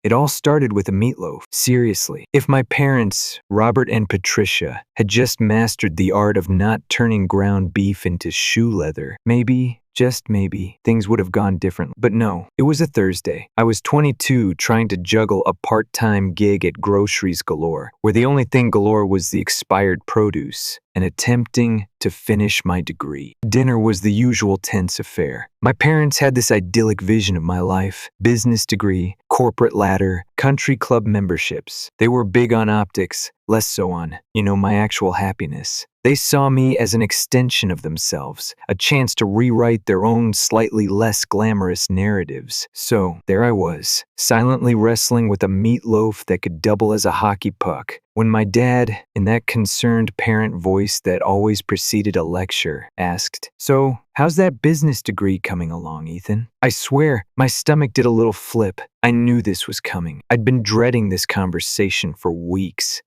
It all started with a meatloaf. Seriously, if my parents, Robert and Patricia, had just mastered the art of not turning ground beef into shoe leather, maybe, just maybe, things would have gone differently. But no, it was a Thursday. I was 22, trying to juggle a part-time gig at Groceries Galore, where the only thing galore was the expired produce, and attempting to finish my degree. Dinner was the usual tense affair. My parents had this idyllic vision of my life: business degree, corporate ladder, country club memberships. They were big on optics, less so on, my actual happiness. They saw me as an extension of themselves, a chance to rewrite their own slightly less glamorous narratives. So there I was, silently wrestling with a meatloaf that could double as a hockey puck, when my dad, in that concerned parent voice that always preceded a lecture, asked, "So, how's that business degree coming along, Ethan?" I swear, my stomach did a little flip. I knew this was coming. I'd been dreading this conversation for weeks.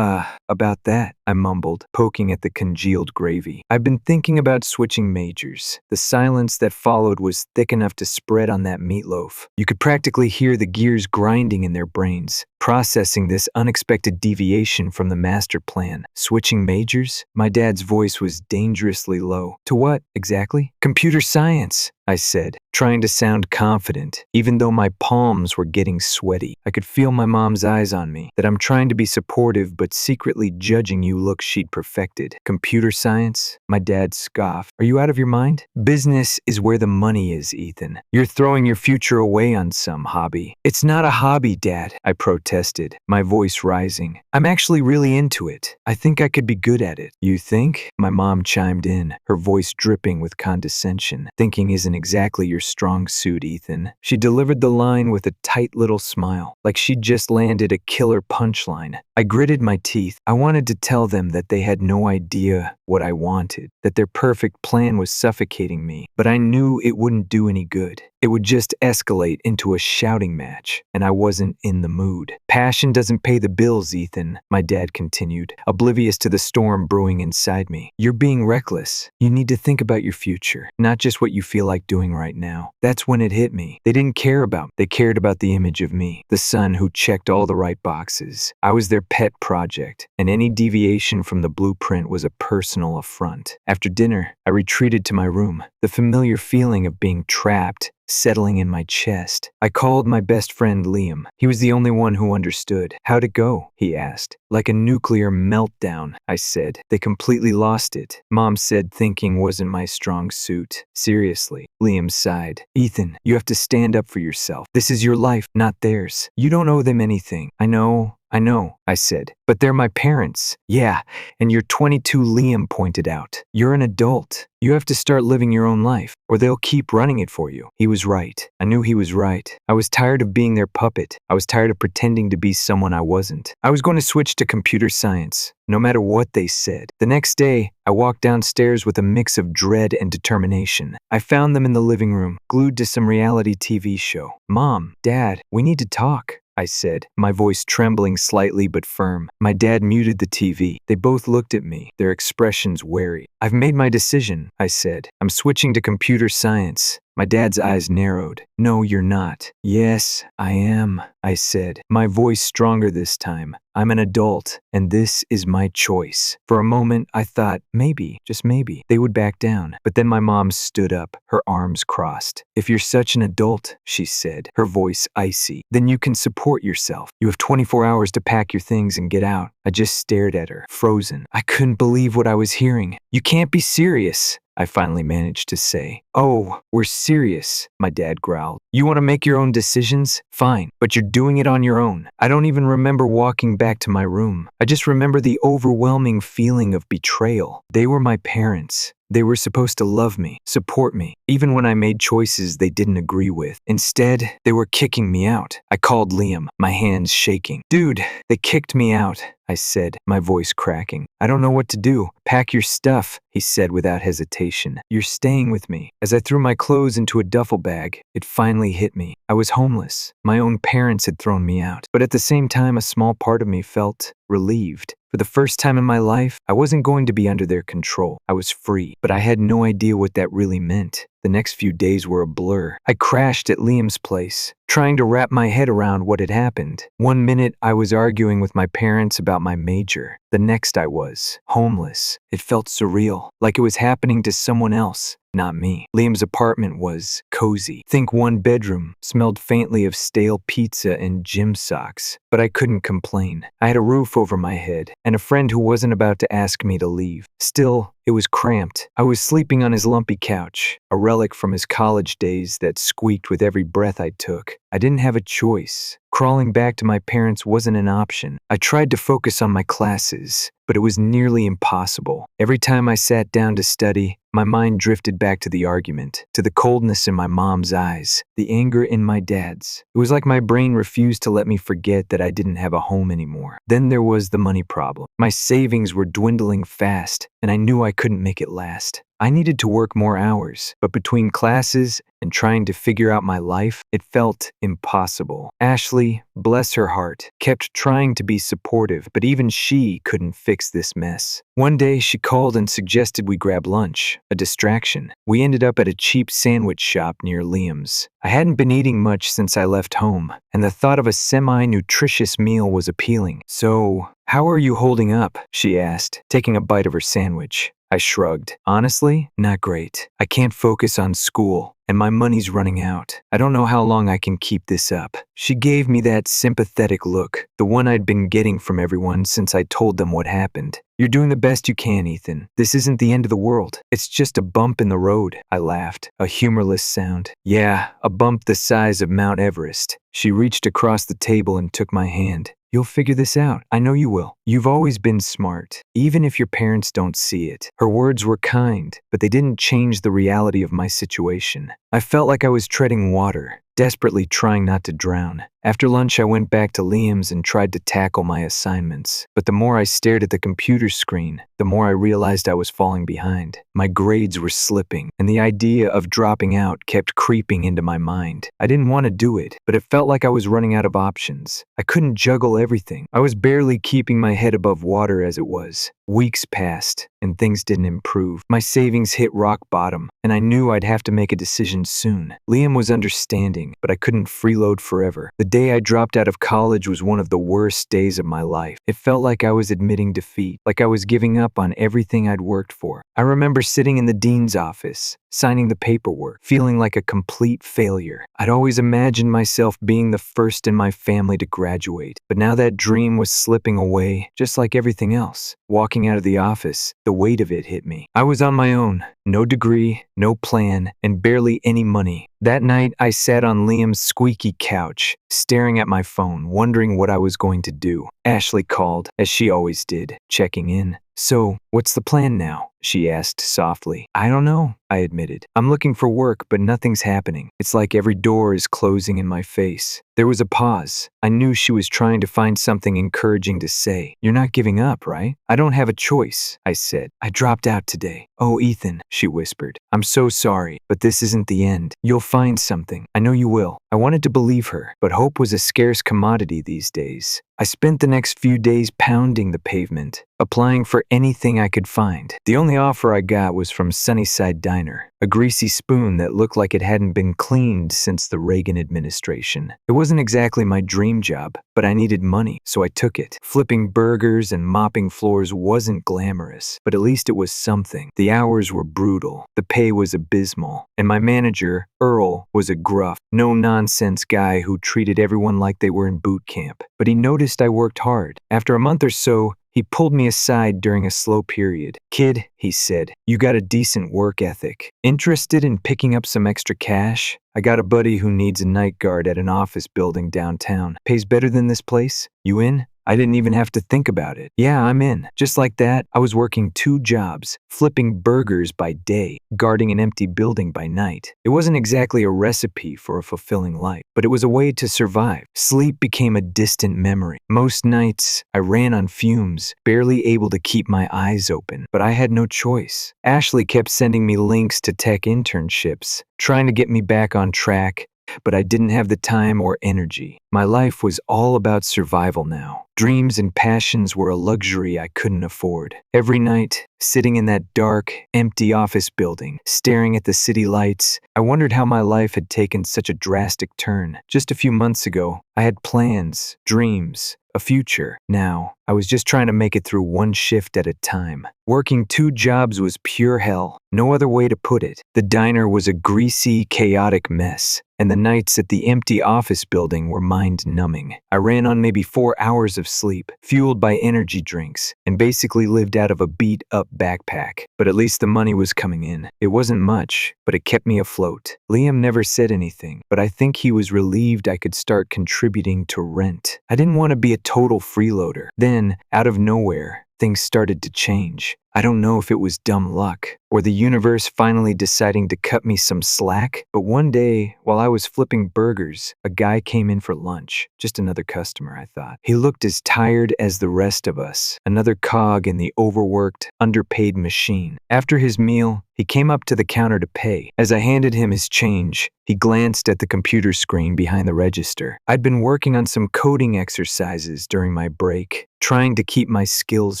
About that," I mumbled, poking at the congealed gravy. "I've been thinking about switching majors." The silence that followed was thick enough to spread on that meatloaf. You could practically hear the gears grinding in their brains, processing this unexpected deviation from the master plan. Switching majors? My dad's voice was dangerously low. "To what, exactly?" "Computer science," I said, trying to sound confident, even though my palms were getting sweaty. I could feel my mom's eyes on me, that I'm trying to be supportive but secretly judging you look she'd perfected. "Computer science?" My dad scoffed. "Are you out of your mind? Business is where the money is, Ethan. You're throwing your future away on some hobby." "It's not a hobby, Dad," I protested, my voice rising. "I'm actually really into it. I think I could be good at it." "You think?" My mom chimed in, her voice dripping with condescension. "Thinking isn't exactly your strong suit, Ethan." She delivered the line with a tight little smile, like she'd just landed a killer punchline. I gritted my teeth. I wanted to tell them that they had no idea what I wanted, that their perfect plan was suffocating me, but I knew it wouldn't do any good. It would just escalate into a shouting match, and I wasn't in the mood. "Passion doesn't pay the bills, Ethan," my dad continued, oblivious to the storm brewing inside me. "You're being reckless. You need to think about your future, not just what you feel like doing right now." That's when it hit me. They didn't care about me. They cared about the image of me, the son who checked all the right boxes. I was their pet project, and any deviation from the blueprint was a personal affront. After dinner, I retreated to my room, the familiar feeling of being trapped settling in my chest. I called my best friend Liam. He was the only one who understood. "How'd it go?" he asked. "Like a nuclear meltdown," I said. "They completely lost it. Mom said thinking wasn't my strong suit." "Seriously," Liam sighed. "Ethan, you have to stand up for yourself. This is your life, not theirs. You don't owe them anything." I know, I said, "but they're my parents." "Yeah, and you're 22," Liam pointed out. "You're an adult. You have to start living your own life, or they'll keep running it for you." He was right. I knew he was right. I was tired of being their puppet. I was tired of pretending to be someone I wasn't. I was going to switch to computer science, no matter what they said. The next day, I walked downstairs with a mix of dread and determination. I found them in the living room, glued to some reality TV show. "Mom, Dad, we need to talk," I said, my voice trembling slightly but firm. My dad muted the TV. They both looked at me, their expressions wary. "I've made my decision," I said. "I'm switching to computer science." My dad's eyes narrowed. "No, you're not." "Yes, I am," I said, my voice stronger this time. "I'm an adult, and this is my choice." For a moment, I thought, maybe, just maybe, they would back down. But then my mom stood up, her arms crossed. "If you're such an adult," she said, her voice icy, "then you can support yourself. You have 24 hours to pack your things and get out." I just stared at her, frozen. I couldn't believe what I was hearing. "You can't be serious," I finally managed to say. "Oh, we're serious," my dad growled. "You want to make your own decisions? Fine, but you're doing it on your own." I don't even remember walking back to my room. I just remember the overwhelming feeling of betrayal. They were my parents. They were supposed to love me, support me, even when I made choices they didn't agree with. Instead, they were kicking me out. I called Liam, my hands shaking. "Dude, they kicked me out," I said, my voice cracking. "I don't know what to do." "Pack your stuff," he said without hesitation. "You're staying with me." As I threw my clothes into a duffel bag, it finally hit me. I was homeless. My own parents had thrown me out. But at the same time, a small part of me felt relieved. For the first time in my life, I wasn't going to be under their control. I was free, but I had no idea what that really meant. The next few days were a blur. I crashed at Liam's place, trying to wrap my head around what had happened. One minute, I was arguing with my parents about my major. The next, I was homeless. It felt surreal, like it was happening to someone else, not me. Liam's apartment was cozy. Think one bedroom, smelled faintly of stale pizza and gym socks. But I couldn't complain. I had a roof over my head, and a friend who wasn't about to ask me to leave. Still, it was cramped. I was sleeping on his lumpy couch, a relic from his college days that squeaked with every breath I took. I didn't have a choice. Crawling back to my parents wasn't an option. I tried to focus on my classes, but it was nearly impossible. Every time I sat down to study, my mind drifted back to the argument, to the coldness in my mom's eyes, the anger in my dad's. It was like my brain refused to let me forget that I didn't have a home anymore. Then there was the money problem. My savings were dwindling fast, and I knew I couldn't make it last. I needed to work more hours, but between classes and trying to figure out my life, it felt impossible. Ashley, bless her heart, kept trying to be supportive, but even she couldn't fix this mess. One day, she called and suggested we grab lunch, a distraction. We ended up at a cheap sandwich shop near Liam's. I hadn't been eating much since I left home, and the thought of a semi-nutritious meal was appealing. "So, how are you holding up?" she asked, taking a bite of her sandwich. I shrugged. Honestly, not great. I can't focus on school, and my money's running out. I don't know how long I can keep this up. She gave me that sympathetic look, the one I'd been getting from everyone since I told them what happened. "You're doing the best you can, Ethan. This isn't the end of the world. It's just a bump in the road," I laughed, a humorless sound. "Yeah, a bump the size of Mount Everest." She reached across the table and took my hand. "You'll figure this out. I know you will. You've always been smart, even if your parents don't see it." Her words were kind, but they didn't change the reality of my situation. I felt like I was treading water, desperately trying not to drown. After lunch, I went back to Liam's and tried to tackle my assignments. But the more I stared at the computer screen, the more I realized I was falling behind. My grades were slipping, and the idea of dropping out kept creeping into my mind. I didn't want to do it, but it felt like I was running out of options. I couldn't juggle everything. I was barely keeping my head above water as it was. Weeks passed, and things didn't improve. My savings hit rock bottom, and I knew I'd have to make a decision soon. Liam was understanding, but I couldn't freeload forever. The day I dropped out of college was one of the worst days of my life. It felt like I was admitting defeat, like I was giving up on everything I'd worked for. I remember sitting in the dean's office, signing the paperwork, feeling like a complete failure. I'd always imagined myself being the first in my family to graduate, but now that dream was slipping away, just like everything else. Walking out of the office, the weight of it hit me. I was on my own, no degree, no plan, and barely any money. That night, I sat on Liam's squeaky couch, staring at my phone, wondering what I was going to do. Ashley called, as she always did, checking in. "So, what's the plan now?" she asked softly. "I don't know," I admitted. "I'm looking for work, but nothing's happening. It's like every door is closing in my face." There was a pause. I knew she was trying to find something encouraging to say. "You're not giving up, right?" "I don't have a choice," I said. "I dropped out today." "Oh, Ethan," she whispered. "I'm so sorry, but this isn't the end. You'll find something. I know you will." I wanted to believe her, but hope was a scarce commodity these days. I spent the next few days pounding the pavement, applying for anything I could find. The only offer I got was from Sunnyside Diner, a greasy spoon that looked like it hadn't been cleaned since the Reagan administration. It wasn't exactly my dream job, but I needed money, so I took it. Flipping burgers and mopping floors wasn't glamorous, but at least it was something. The hours were brutal, the pay was abysmal, and my manager, Earl, was a gruff, no-nonsense guy who treated everyone like they were in boot camp. But he noticed I worked hard. After a month or so, he pulled me aside during a slow period. "Kid," he said, "you got a decent work ethic. Interested in picking up some extra cash? I got a buddy who needs a night guard at an office building downtown. Pays better than this place. You in?" I didn't even have to think about it. "Yeah, I'm in." Just like that, I was working 2 jobs, flipping burgers by day, guarding an empty building by night. It wasn't exactly a recipe for a fulfilling life, but it was a way to survive. Sleep became a distant memory. Most nights, I ran on fumes, barely able to keep my eyes open, but I had no choice. Ashley kept sending me links to tech internships, trying to get me back on track, but I didn't have the time or energy. My life was all about survival now. Dreams and passions were a luxury I couldn't afford. Every night, sitting in that dark, empty office building, staring at the city lights, I wondered how my life had taken such a drastic turn. Just a few months ago, I had plans, dreams, a future. Now, I was just trying to make it through one shift at a time. Working 2 jobs was pure hell. No other way to put it. The diner was a greasy, chaotic mess, and the nights at the empty office building were mind-numbing. I ran on maybe 4 hours of sleep, fueled by energy drinks, and basically lived out of a beat-up backpack. But at least the money was coming in. It wasn't much, but it kept me afloat. Liam never said anything, but I think he was relieved I could start contributing to rent. I didn't want to be a total freeloader. Then, out of nowhere, things started to change. I don't know if it was dumb luck or the universe finally deciding to cut me some slack, but one day, while I was flipping burgers, a guy came in for lunch. Just another customer, I thought. He looked as tired as the rest of us, another cog in the overworked, underpaid machine. After his meal, he came up to the counter to pay. As I handed him his change, he glanced at the computer screen behind the register. I'd been working on some coding exercises during my break, trying to keep my skills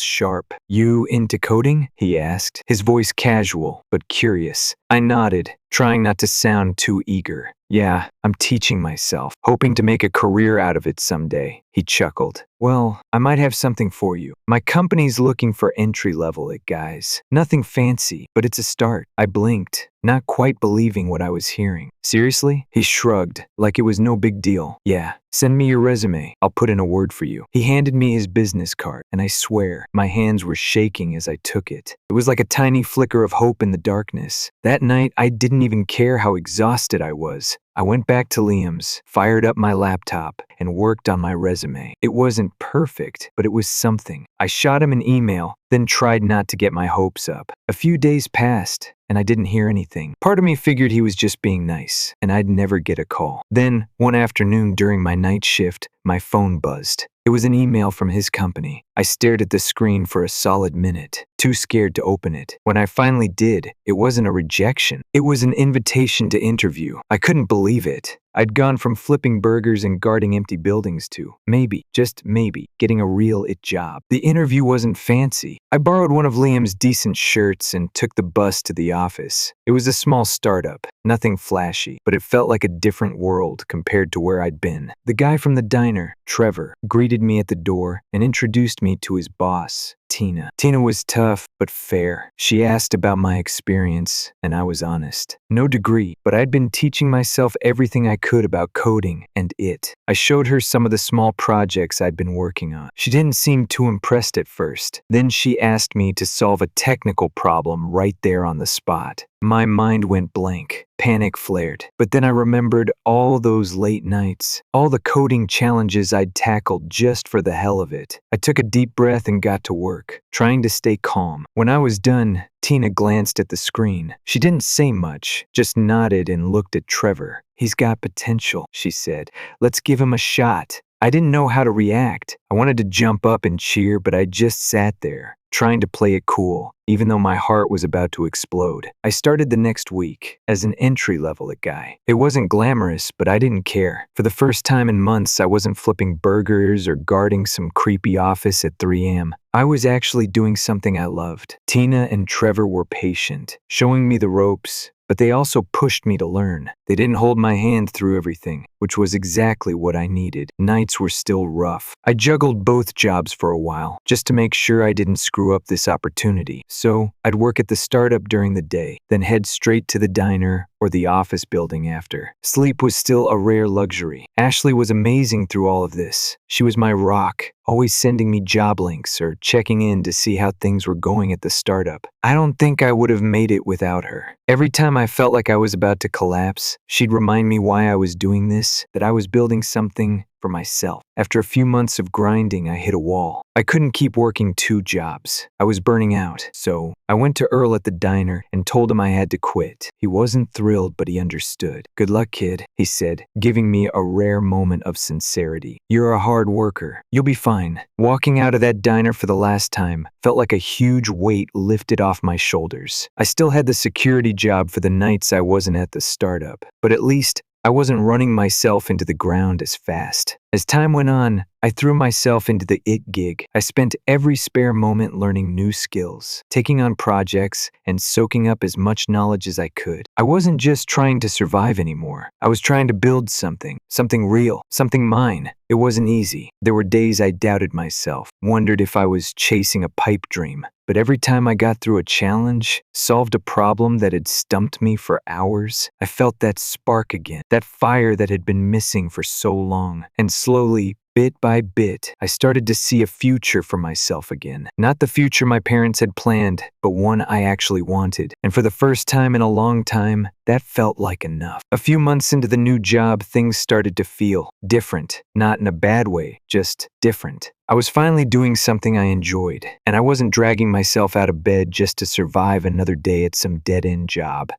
sharp. "You into coding?" he asked, his voice casual but curious. I nodded, trying not to sound too eager. "Yeah, I'm teaching myself, hoping to make a career out of it someday." He chuckled. "Well, I might have something for you. My company's looking for entry-level guys. Nothing fancy, but it's a start." I blinked, not quite believing what I was hearing. "Seriously?" He shrugged, like it was no big deal. "Yeah, send me your resume. I'll put in a word for you." He handed me his business card, and I swear, my hands were shaking as I took it. It was like a tiny flicker of hope in the darkness. That night, I didn't even care how exhausted I was. I went back to Liam's, fired up my laptop, and worked on my resume. It wasn't perfect, but it was something. I shot him an email, then tried not to get my hopes up. A few days passed, and I didn't hear anything. Part of me figured he was just being nice, and I'd never get a call. Then, one afternoon during my night shift, my phone buzzed. It was an email from his company. I stared at the screen for a solid minute, too scared to open it. When I finally did, it wasn't a rejection. It was an invitation to interview. I couldn't believe it. I'd gone from flipping burgers and guarding empty buildings to, maybe, just maybe, getting a real job. The interview wasn't fancy. I borrowed one of Liam's decent shirts and took the bus to the office. It was a small startup, nothing flashy, but it felt like a different world compared to where I'd been. The guy from the diner, Trevor, greeted me at the door and introduced me to his boss, Tina. Tina was tough, but fair. She asked about my experience, and I was honest. No degree, but I'd been teaching myself everything I could about coding and it. I showed her some of the small projects I'd been working on. She didn't seem too impressed at first. Then she asked me to solve a technical problem right there on the spot. My mind went blank. Panic flared. But then I remembered all those late nights, all the coding challenges I'd tackled just for the hell of it. I took a deep breath and got to work, trying to stay calm. When I was done, Tina glanced at the screen. She didn't say much, just nodded and looked at Trevor. "He's got potential," she said. "Let's give him a shot." I didn't know how to react. I wanted to jump up and cheer, but I just sat there, trying to play it cool, even though my heart was about to explode. I started the next week as an entry-level guy. It wasn't glamorous, but I didn't care. For the first time in months, I wasn't flipping burgers or guarding some creepy office at 3 a.m. I was actually doing something I loved. Tina and Trevor were patient, showing me the ropes, but they also pushed me to learn. They didn't hold my hand through everything, which was exactly what I needed. Nights were still rough. I juggled both jobs for a while, just to make sure I didn't screw up this opportunity. So, I'd work at the startup during the day, then head straight to the diner or the office building after. Sleep was still a rare luxury. Ashley was amazing through all of this. She was my rock, always sending me job links or checking in to see how things were going at the startup. I don't think I would have made it without her. Every time I felt like I was about to collapse, she'd remind me why I was doing this, that I was building something for myself. After a few months of grinding, I hit a wall. I couldn't keep working 2 jobs. I was burning out, so I went to Earl at the diner and told him I had to quit. He wasn't thrilled, but he understood. "Good luck, kid," he said, giving me a rare moment of sincerity. "You're a hard worker. You'll be fine." Walking out of that diner for the last time felt like a huge weight lifted off my shoulders. I still had the security job for the nights I wasn't at the startup, but at least I wasn't running myself into the ground as fast. As time went on, I threw myself into the IT gig. I spent every spare moment learning new skills, taking on projects, and soaking up as much knowledge as I could. I wasn't just trying to survive anymore. I was trying to build something real, something mine. It wasn't easy. There were days I doubted myself, wondered if I was chasing a pipe dream. But every time I got through a challenge, solved a problem that had stumped me for hours, I felt that spark again, that fire that had been missing for so long. And slowly, bit by bit, I started to see a future for myself again. Not the future my parents had planned, but one I actually wanted. And for the first time in a long time, that felt like enough. A few months into the new job, things started to feel different. Not in a bad way, just different. I was finally doing something I enjoyed, and I wasn't dragging myself out of bed just to survive another day at some dead-end job.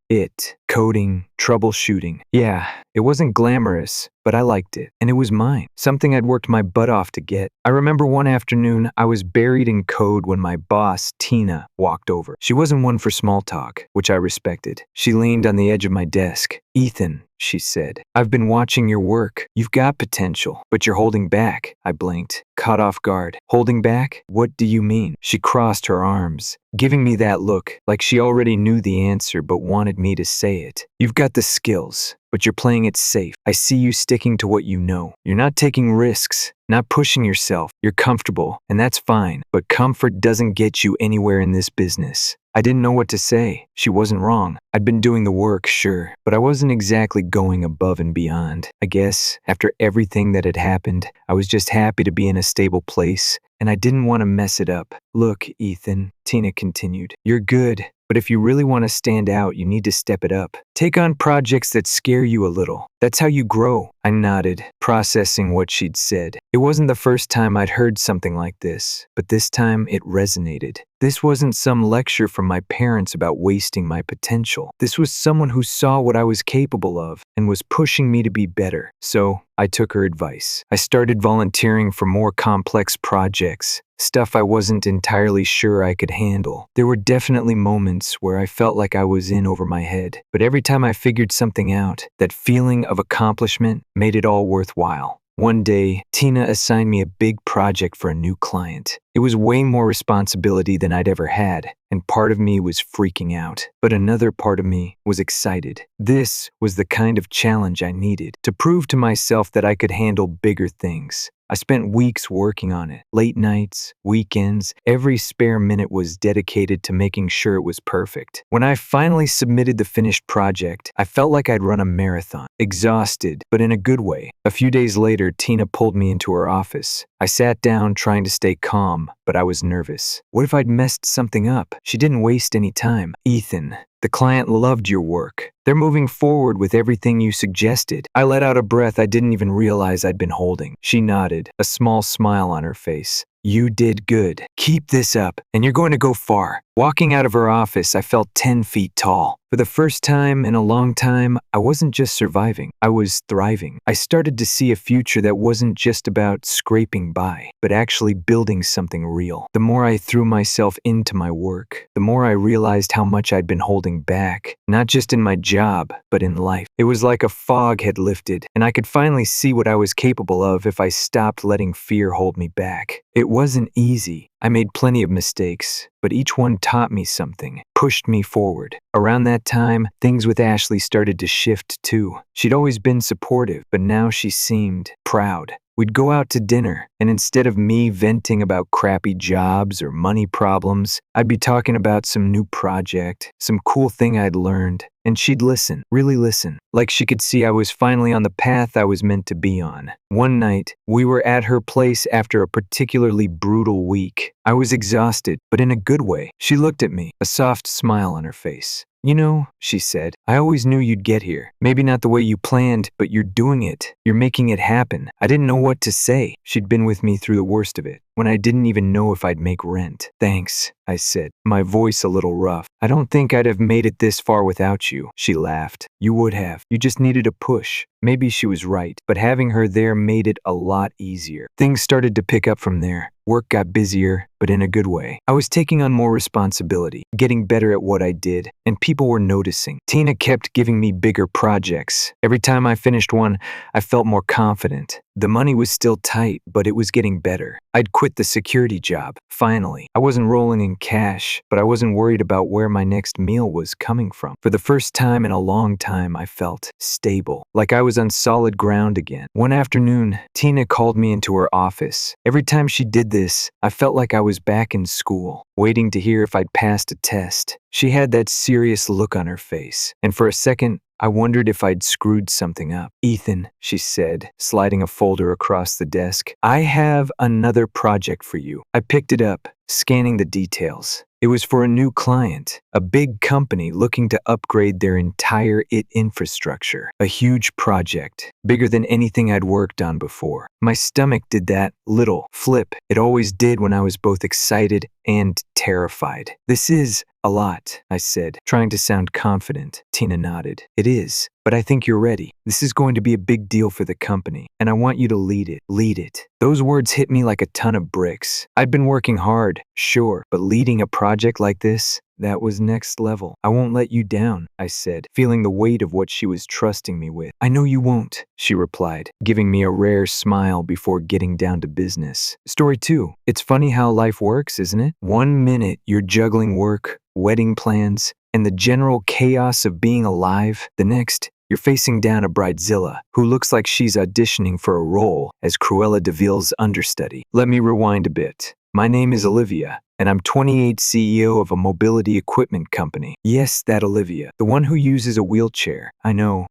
Coding, troubleshooting. Yeah, it wasn't glamorous, but I liked it, and it was mine, something I'd worked my butt off to get. I remember one afternoon, I was buried in code when my boss, Tina, walked over. She wasn't one for small talk, which I respected. She leaned on the edge of my desk. "Ethan," she said, "I've been watching your work. You've got potential, but you're holding back." I blinked, caught off guard. "Holding back? What do you mean?" She crossed her arms, giving me that look, like she already knew the answer but wanted me to say it. "You've got the skills, but you're playing it safe. I see you sticking to what you know. You're not taking risks, not pushing yourself. You're comfortable, and that's fine, but comfort doesn't get you anywhere in this business." I didn't know what to say. She wasn't wrong. I'd been doing the work, sure, but I wasn't exactly going above and beyond. I guess, after everything that had happened, I was just happy to be in a stable place, and I didn't want to mess it up. "Look, Ethan," Tina continued, "you're good. But if you really want to stand out, you need to step it up. Take on projects that scare you a little. That's how you grow." I nodded, processing what she'd said. It wasn't the first time I'd heard something like this, but this time it resonated. This wasn't some lecture from my parents about wasting my potential. This was someone who saw what I was capable of and was pushing me to be better. So I took her advice. I started volunteering for more complex projects, stuff I wasn't entirely sure I could handle. There were definitely moments where I felt like I was in over my head, but every time I figured something out, that feeling of accomplishment made it all worthwhile. One day, Tina assigned me a big project for a new client. It was way more responsibility than I'd ever had, and part of me was freaking out, but another part of me was excited. This was the kind of challenge I needed, to prove to myself that I could handle bigger things. I spent weeks working on it. Late nights, weekends, every spare minute was dedicated to making sure it was perfect. When I finally submitted the finished project, I felt like I'd run a marathon. Exhausted, but in a good way. A few days later, Tina pulled me into her office. I sat down trying to stay calm, but I was nervous. What if I'd messed something up? She didn't waste any time. "Ethan, the client loved your work. They're moving forward with everything you suggested." I let out a breath I didn't even realize I'd been holding. She nodded, a small smile on her face. "You did good. Keep this up, and you're going to go far." Walking out of her office, I felt 10 feet tall. For the first time in a long time, I wasn't just surviving, I was thriving. I started to see a future that wasn't just about scraping by, but actually building something real. The more I threw myself into my work, the more I realized how much I'd been holding back, not just in my job, but in life. It was like a fog had lifted, and I could finally see what I was capable of if I stopped letting fear hold me back. It wasn't easy. I made plenty of mistakes, but each one taught me something, pushed me forward. Around that time, things with Ashley started to shift too. She'd always been supportive, but now she seemed proud. We'd go out to dinner, and instead of me venting about crappy jobs or money problems, I'd be talking about some new project, some cool thing I'd learned, and she'd listen, really listen, like she could see I was finally on the path I was meant to be on. One night, we were at her place after a particularly brutal week. I was exhausted, but in a good way. She looked at me, a soft smile on her face. "You know," she said, "I always knew you'd get here. Maybe not the way you planned, but you're doing it. You're making it happen." I didn't know what to say. She'd been with me through the worst of it. when I didn't even know if I'd make rent. Thanks, I said, my voice a little rough. I don't think I'd have made it this far without you, she laughed. You would have. You just needed a push. Maybe she was right, but having her there made it a lot easier. Things started to pick up from there. Work got busier, but in a good way. I was taking on more responsibility, getting better at what I did, and people were noticing. Tina kept giving me bigger projects. Every time I finished one, I felt more confident. The money was still tight, but it was getting better. I'd quit the security job, finally. I wasn't rolling in cash, but I wasn't worried about where my next meal was coming from. For the first time in a long time, I felt stable, like I was on solid ground again. One afternoon, Tina called me into her office. Every time she did this, I felt like I was back in school, waiting to hear if I'd passed a test. She had that serious look on her face, and for a second, I wondered if I'd screwed something up. Ethan, she said, sliding a folder across the desk, I have another project for you. I picked it up, scanning the details. It was for a new client, a big company looking to upgrade their entire IT infrastructure. A huge project, bigger than anything I'd worked on before. My stomach did that little flip it always did when I was both excited and terrified. This is a lot, I said, trying to sound confident. Tina nodded. It is, but I think you're ready. This is going to be a big deal for the company, and I want you to lead it. Lead it. Those words hit me like a ton of bricks. I'd been working hard, sure, but leading a project like this, that was next level. I won't let you down, I said, feeling the weight of what she was trusting me with. I know you won't, she replied, giving me a rare smile before getting down to business. Story 2. It's funny how life works, isn't it? 1 minute you're juggling work, wedding plans, and the general chaos of being alive. The next, you're facing down a bridezilla who looks like she's auditioning for a role as Cruella de Vil's understudy. Let me rewind a bit. My name is Olivia, and I'm 28 CEO of a mobility equipment company. Yes, that Olivia, the one who uses a wheelchair. I know,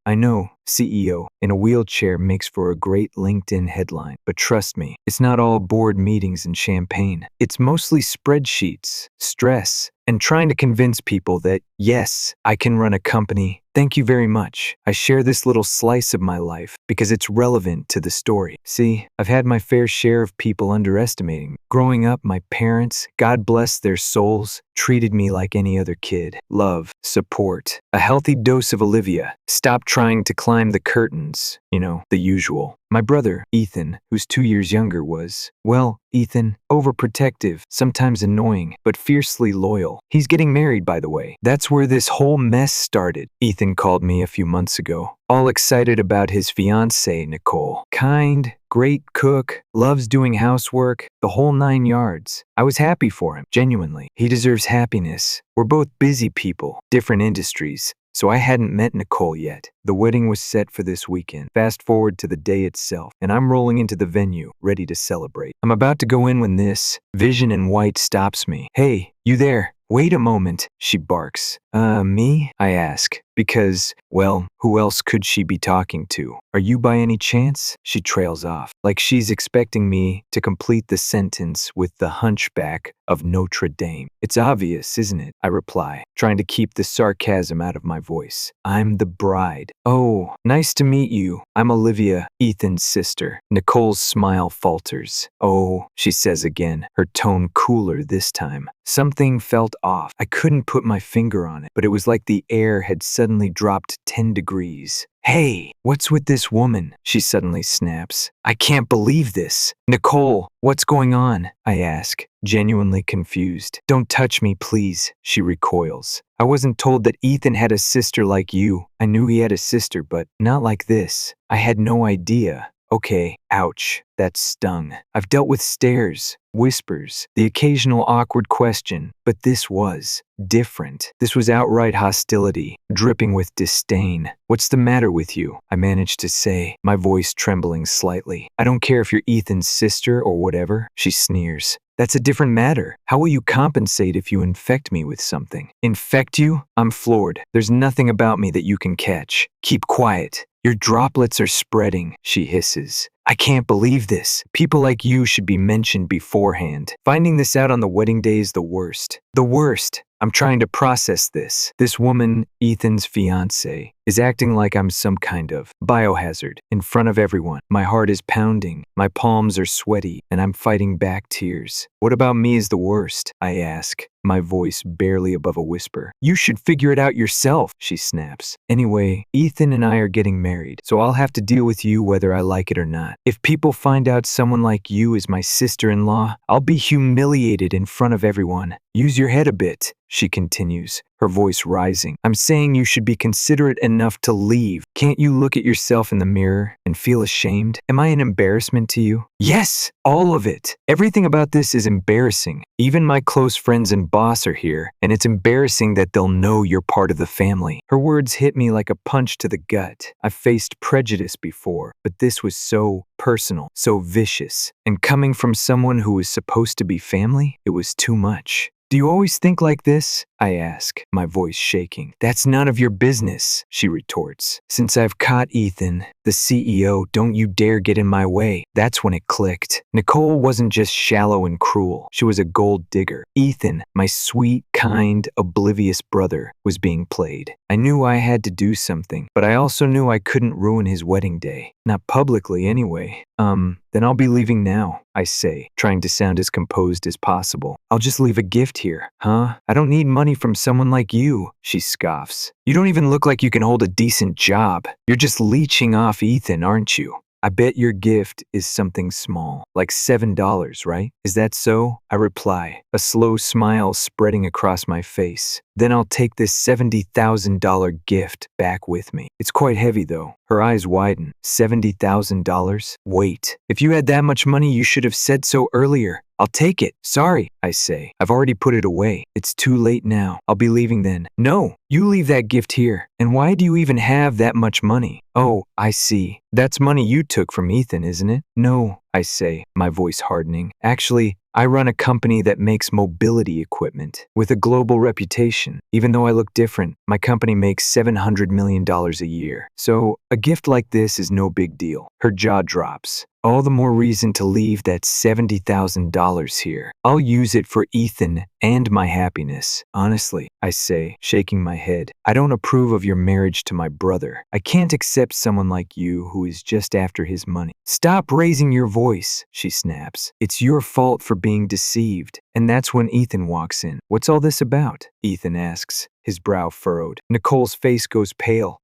CEO in a wheelchair makes for a great LinkedIn headline. But trust me, it's not all board meetings and champagne. It's mostly spreadsheets, stress, and trying to convince people that, yes, I can run a company. Thank you very much. I share this little slice of my life because it's relevant to the story. See, I've had my fair share of people underestimating me. Growing up, my parents, God bless their souls, treated me like any other kid. Love, support, a healthy dose of Olivia. Stop trying to climb the curtains. You know, the usual. My brother, Ethan, who's 2 years younger, was, well, Ethan, overprotective, sometimes annoying, but fiercely loyal. He's getting married, by the way. That's where this whole mess started. Ethan called me a few months ago, all excited about his fiancée, Nicole. Kind, great cook, loves doing housework, the whole 9 yards. I was happy for him, genuinely. He deserves happiness. We're both busy people, different industries. So I hadn't met Nicole yet. The wedding was set for this weekend. Fast forward to the day itself, and I'm rolling into the venue, ready to celebrate. I'm about to go in when this vision in white stops me. Hey, you there? Wait a moment, she barks. Me? I ask. Because, well, who else could she be talking to? Are you by any chance? She trails off, like she's expecting me to complete the sentence with the hunchback of Notre Dame. It's obvious, isn't it? I reply, trying to keep the sarcasm out of my voice. I'm the bride. Oh, nice to meet you. I'm Olivia, Ethan's sister. Nicole's smile falters. Oh, she says again, her tone cooler this time. Something felt off. I couldn't put my finger on it, but it was like the air had suddenly dropped 10 degrees. Hey, what's with this woman? She suddenly snaps. I can't believe this. Nicole, what's going on? I ask, genuinely confused. Don't touch me, please, she recoils. I wasn't told that Ethan had a sister like you. I knew he had a sister, but not like this. I had no idea. Okay, ouch, that stung. I've dealt with stares, whispers, the occasional awkward question, but this was different. This was outright hostility, dripping with disdain. What's the matter with you? I managed to say, my voice trembling slightly. I don't care if you're Ethan's sister or whatever, she sneers. That's a different matter. How will you compensate if you infect me with something? Infect you? I'm floored. There's nothing about me that you can catch. Keep quiet. Your droplets are spreading, she hisses. I can't believe this. People like you should be mentioned beforehand. Finding this out on the wedding day is the worst. The worst. I'm trying to process this. This woman, Ethan's fiance, is acting like I'm some kind of biohazard in front of everyone. My heart is pounding, my palms are sweaty, and I'm fighting back tears. What about me is the worst? I ask, my voice barely above a whisper. You should figure it out yourself, she snaps. Anyway, Ethan and I are getting married, so I'll have to deal with you whether I like it or not. If people find out someone like you is my sister-in-law, I'll be humiliated in front of everyone. Use your head a bit, she continues, her voice rising. I'm saying you should be considerate enough to leave. Can't you look at yourself in the mirror and feel ashamed? Am I an embarrassment to you? Yes, all of it. Everything about this is embarrassing. Even my close friends and boss are here, and it's embarrassing that they'll know you're part of the family. Her words hit me like a punch to the gut. I've faced prejudice before, but this was so personal, so vicious. And coming from someone who was supposed to be family, it was too much. Do you always think like this? I ask, my voice shaking. That's none of your business, she retorts. Since I've caught Ethan, the CEO, don't you dare get in my way. That's when it clicked. Nicole wasn't just shallow and cruel. She was a gold digger. Ethan, my sweet, kind, oblivious brother, was being played. I knew I had to do something, but I also knew I couldn't ruin his wedding day. Not publicly, anyway. Then I'll be leaving now, I say, trying to sound as composed as possible. I'll just leave a gift here, huh? I don't need money from someone like you, she scoffs. You don't even look like you can hold a decent job. You're just leeching off Ethan, aren't you? I bet your gift is something small, like $7, right? Is that so? I reply, a slow smile spreading across my face. Then I'll take this $70,000 gift back with me. It's quite heavy though. Her eyes widen. $70,000? Wait, if you had that much money, you should have said so earlier. I'll take it. Sorry, I say. I've already put it away. It's too late now. I'll be leaving then. No, you leave that gift here. And why do you even have that much money? Oh, I see. That's money you took from Ethan, isn't it? No, I say, my voice hardening. Actually, I run a company that makes mobility equipment with a global reputation. Even though I look different, my company makes $700 million a year. So a gift like this is no big deal. Her jaw drops. All the more reason to leave that $70,000 here. I'll use it for Ethan and my happiness. Honestly, I say, shaking my head, I don't approve of your marriage to my brother. I can't accept someone like you who is just after his money. Stop raising your voice, she snaps. It's your fault for being deceived. And that's when Ethan walks in. What's all this about? Ethan asks, his brow furrowed. Nicole's face goes pale.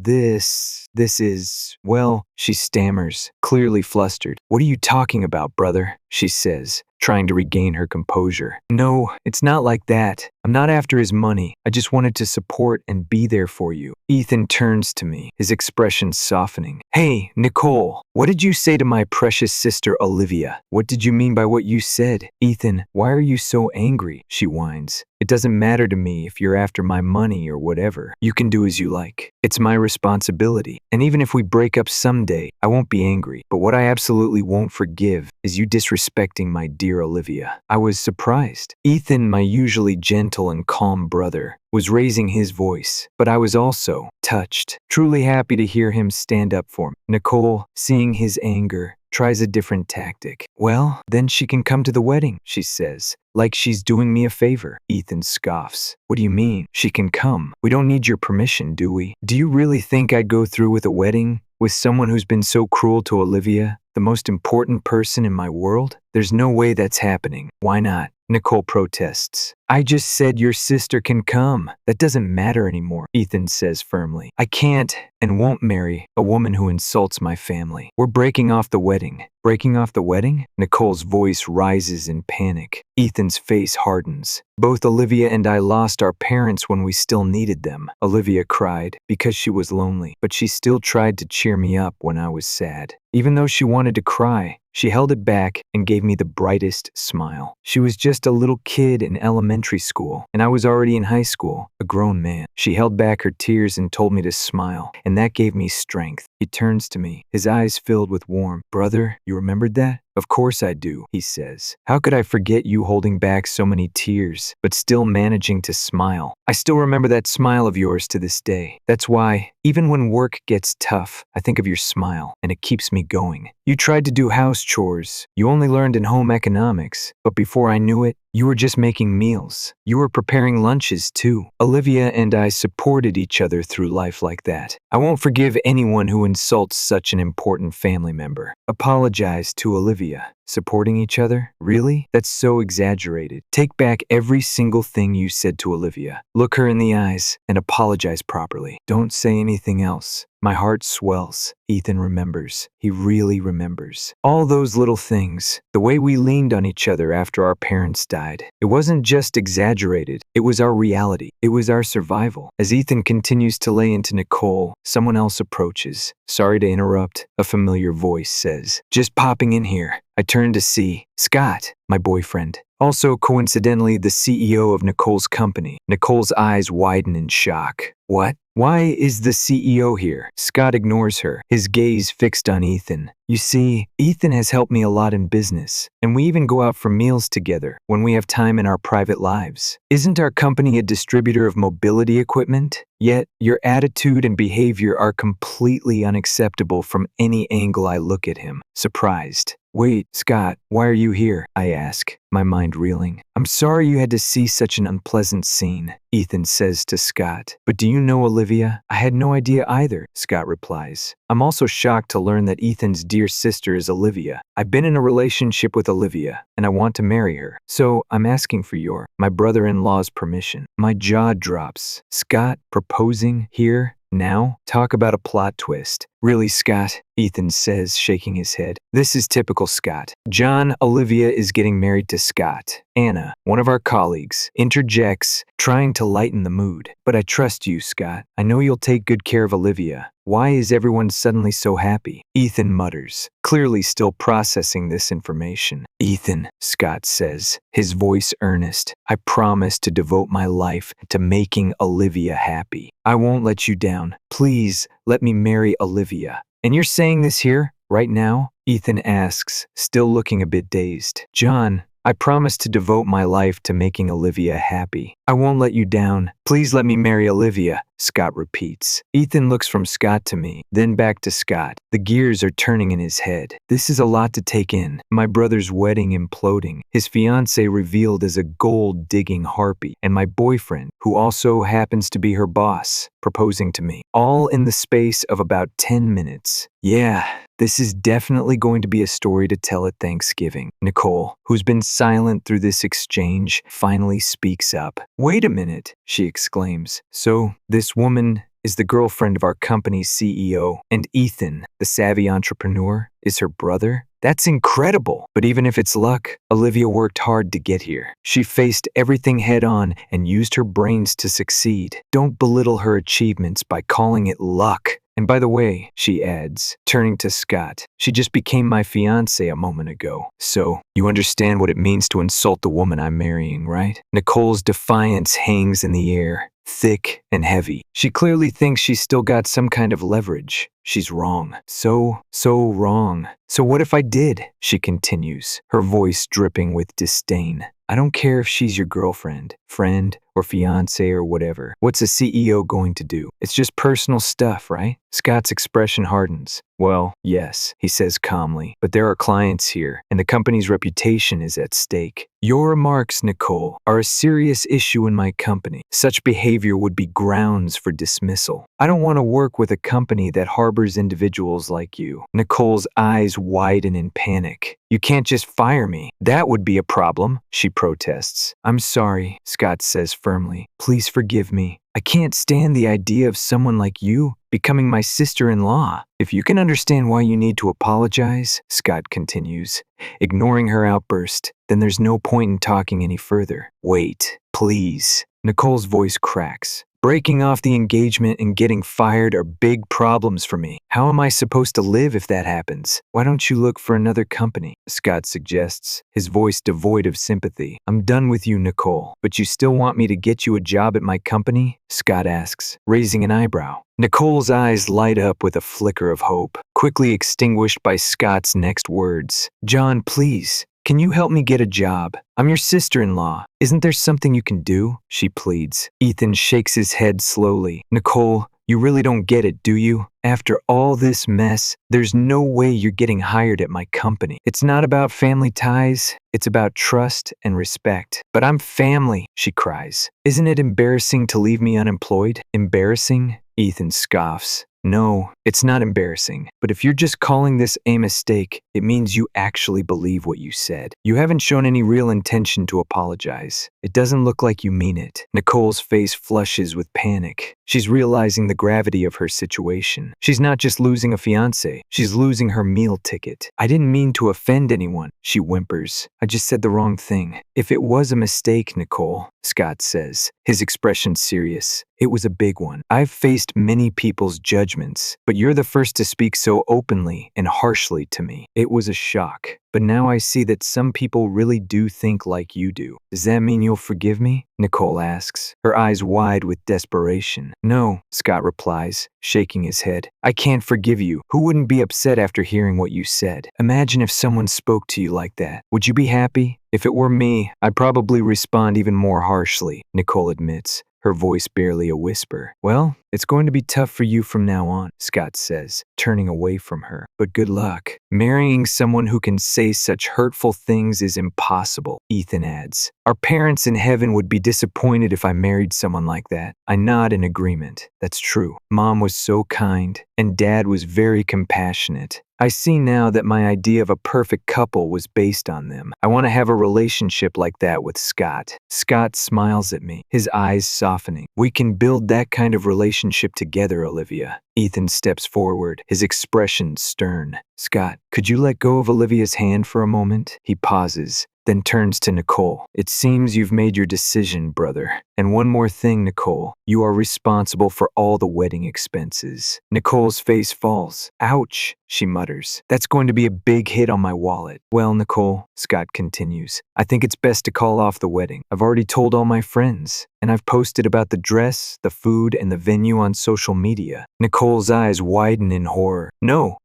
This is, well, she stammers, clearly flustered. What are you talking about, brother? She says, trying to regain her composure. No, it's not like that. I'm not after his money. I just wanted to support and be there for you. Ethan turns to me, his expression softening. Hey, Nicole, what did you say to my precious sister Olivia? What did you mean by what you said? Ethan, why are you so angry? She whines. It doesn't matter to me if you're after my money or whatever. You can do as you like. It's my responsibility. And even if we break up someday, I won't be angry. But what I absolutely won't forgive is you disrespecting my dear Olivia. I was surprised. Ethan, my usually gentle and calm brother, was raising his voice, but I was also touched, truly happy to hear him stand up for me. Nicole, seeing his anger, tries a different tactic. Well, then she can come to the wedding, she says, like she's doing me a favor. Ethan scoffs. What do you mean? She can come. We don't need your permission, do we? Do you really think I'd go through with a wedding with someone who's been so cruel to Olivia, the most important person in my world? There's no way that's happening. Why not? Nicole protests. I just said your sister can come. That doesn't matter anymore, Ethan says firmly. I can't and won't marry a woman who insults my family. We're breaking off the wedding. Breaking off the wedding? Nicole's voice rises in panic. Ethan's face hardens. Both Olivia and I lost our parents when we still needed them. Olivia cried because she was lonely, but she still tried to cheer me up when I was sad. Even though she wanted to cry, she held it back and gave me the brightest smile. She was just a little kid in elementary school, and I was already in high school, a grown man. She held back her tears and told me to smile, and that gave me strength. He turns to me, his eyes filled with warmth. Brother, you remembered that? Of course I do, he says. How could I forget you holding back so many tears, but still managing to smile? I still remember that smile of yours to this day. That's why, even when work gets tough, I think of your smile, and it keeps me going. You tried to do house chores. You only learned in home economics, but before I knew it, you were just making meals. You were preparing lunches too. Olivia and I supported each other through life like that. I won't forgive anyone who insults such an important family member. Apologize to Olivia. Supporting each other? Really? That's so exaggerated. Take back every single thing you said to Olivia. Look her in the eyes and apologize properly. Don't say anything else. My heart swells. Ethan remembers. He really remembers. All those little things. The way we leaned on each other after our parents died. It wasn't just exaggerated. It was our reality. It was our survival. As Ethan continues to lay into Nicole, someone else approaches. Sorry to interrupt, a familiar voice says. Just popping in here. I turn to see Scott, my boyfriend. Also, coincidentally, the CEO of Nicole's company. Nicole's eyes widen in shock. What? Why is the CEO here? Scott ignores her, his gaze fixed on Ethan. You see, Ethan has helped me a lot in business, and we even go out for meals together when we have time in our private lives. Isn't our company a distributor of mobility equipment? Yet, your attitude and behavior are completely unacceptable from any angle I look at him. Surprised. Wait, Scott, why are you here? I ask, my mind reeling. I'm sorry you had to see such an unpleasant scene, Ethan says to Scott. But do you know Olivia? I had no idea either, Scott replies. I'm also shocked to learn that Ethan's dear sister is Olivia. I've been in a relationship with Olivia, and I want to marry her. So I'm asking for my brother-in-law's permission. My jaw drops. Scott proposing here? Now? Talk about a plot twist. Really, Scott? Ethan says, shaking his head. This is typical Scott. John, Olivia is getting married to Scott. Anna, one of our colleagues, interjects, trying to lighten the mood. But I trust you, Scott. I know you'll take good care of Olivia. Why is everyone suddenly so happy? Ethan mutters, clearly still processing this information. Ethan, Scott says, his voice earnest. I promise to devote my life to making Olivia happy. I won't let you down. Please, let me marry Olivia. And you're saying this here, right now? Ethan asks, still looking a bit dazed. John, I promise to devote my life to making Olivia happy. I won't let you down. Please let me marry Olivia, Scott repeats. Ethan looks from Scott to me, then back to Scott. The gears are turning in his head. This is a lot to take in. My brother's wedding imploding, his fiancée revealed as a gold-digging harpy, and my boyfriend, who also happens to be her boss, proposing to me. All in the space of about 10 minutes. Yeah, this is definitely going to be a story to tell at Thanksgiving. Nicole, who's been silent through this exchange, finally speaks up. Wait a minute, she exclaims. So, this woman is the girlfriend of our company's CEO, and Ethan, the savvy entrepreneur, is her brother? That's incredible! But even if it's luck, Olivia worked hard to get here. She faced everything head on and used her brains to succeed. Don't belittle her achievements by calling it luck. And by the way, she adds, turning to Scott, she just became my fiancée a moment ago. So, you understand what it means to insult the woman I'm marrying, right? Nicole's defiance hangs in the air, thick and heavy. She clearly thinks she's still got some kind of leverage. She's wrong. So wrong. So what if I did? She continues, her voice dripping with disdain. I don't care if she's your girlfriend, friend, or fiancé or whatever. What's a CEO going to do? It's just personal stuff, right? Scott's expression hardens. Well, yes, he says calmly, but there are clients here, and the company's reputation is at stake. Your remarks, Nicole, are a serious issue in my company. Such behavior would be grounds for dismissal. I don't want to work with a company that harbors individuals like you. Nicole's eyes widen in panic. You can't just fire me. That would be a problem, she protests. I'm sorry, Scott says firmly. Please forgive me. I can't stand the idea of someone like you becoming my sister-in-law. If you can understand why you need to apologize, Scott continues, ignoring her outburst, then there's no point in talking any further. Wait, please. Nicole's voice cracks. Breaking off the engagement and getting fired are big problems for me. How am I supposed to live if that happens? Why don't you look for another company? Scott suggests, his voice devoid of sympathy. I'm done with you, Nicole, but you still want me to get you a job at my company? Scott asks, raising an eyebrow. Nicole's eyes light up with a flicker of hope, quickly extinguished by Scott's next words. John, please. Can you help me get a job? I'm your sister-in-law. Isn't there something you can do? She pleads. Ethan shakes his head slowly. Nicole, you really don't get it, do you? After all this mess, there's no way you're getting hired at my company. It's not about family ties. It's about trust and respect. But I'm family, she cries. Isn't it embarrassing to leave me unemployed? Embarrassing? Ethan scoffs. No, it's not embarrassing. But if you're just calling this a mistake, it means you actually believe what you said. You haven't shown any real intention to apologize. It doesn't look like you mean it. Nicole's face flushes with panic. She's realizing the gravity of her situation. She's not just losing a fiancé, she's losing her meal ticket. I didn't mean to offend anyone, she whimpers. I just said the wrong thing. If it was a mistake, Nicole, Scott says, his expression serious, it was a big one. I've faced many people's judgments, but you're the first to speak so openly and harshly to me. It was a shock. But now I see that some people really do think like you do. Does that mean you'll forgive me? Nicole asks, her eyes wide with desperation. No, Scott replies, shaking his head. I can't forgive you. Who wouldn't be upset after hearing what you said? Imagine if someone spoke to you like that. Would you be happy? If it were me, I'd probably respond even more harshly, Nicole admits, her voice barely a whisper. Well, it's going to be tough for you from now on, Scott says, turning away from her. But good luck. Marrying someone who can say such hurtful things is impossible, Ethan adds. Our parents in heaven would be disappointed if I married someone like that. I nod in agreement. That's true. Mom was so kind, and Dad was very compassionate. I see now that my idea of a perfect couple was based on them. I want to have a relationship like that with Scott. Scott smiles at me, his eyes softening. We can build that kind of relationship together, Olivia. Ethan steps forward, his expression stern. Scott, could you let go of Olivia's hand for a moment? He pauses, then turns to Nicole. It seems you've made your decision, brother. And one more thing, Nicole. You are responsible for all the wedding expenses. Nicole's face falls. Ouch, she mutters. That's going to be a big hit on my wallet. Well, Nicole, Scott continues, I think it's best to call off the wedding. I've already told all my friends, and I've posted about the dress, the food, and the venue on social media. Nicole's eyes widen in horror. No,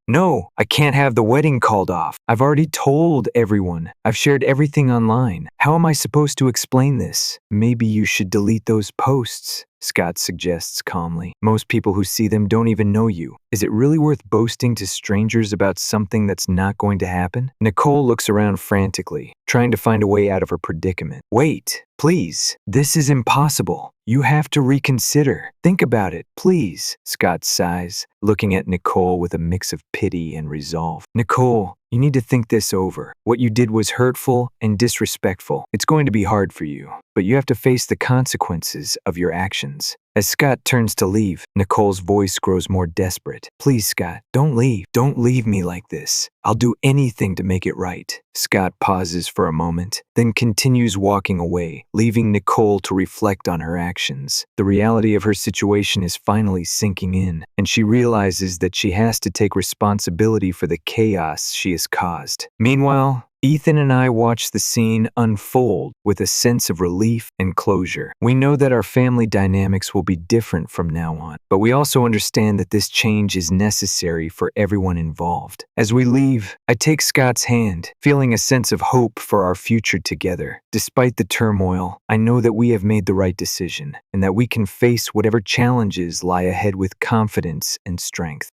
I can't have the wedding called off. I've already told everyone. I've shared everything online. How am I supposed to explain this? Maybe you should delete those posts, Scott suggests calmly. Most people who see them don't even know you. Is it really worth boasting to strangers about something that's not going to happen? Nicole looks around frantically, trying to find a way out of her predicament. Wait, please. This is impossible. You have to reconsider. Think about it, please, Scott sighs, looking at Nicole with a mix of pity and resolve. Nicole, you need to think this over. What you did was hurtful and disrespectful. It's going to be hard for you, but you have to face the consequences of your actions. As Scott turns to leave, Nicole's voice grows more desperate. Please, Scott, don't leave. Don't leave me like this. I'll do anything to make it right. Scott pauses for a moment, then continues walking away, leaving Nicole to reflect on her actions. The reality of her situation is finally sinking in, and she realizes that she has to take responsibility for the chaos she has caused. Meanwhile, Ethan and I watch the scene unfold with a sense of relief and closure. We know that our family dynamics will be different from now on, but we also understand that this change is necessary for everyone involved. As we leave, I take Scott's hand, feeling a sense of hope for our future together. Despite the turmoil, I know that we have made the right decision and that we can face whatever challenges lie ahead with confidence and strength.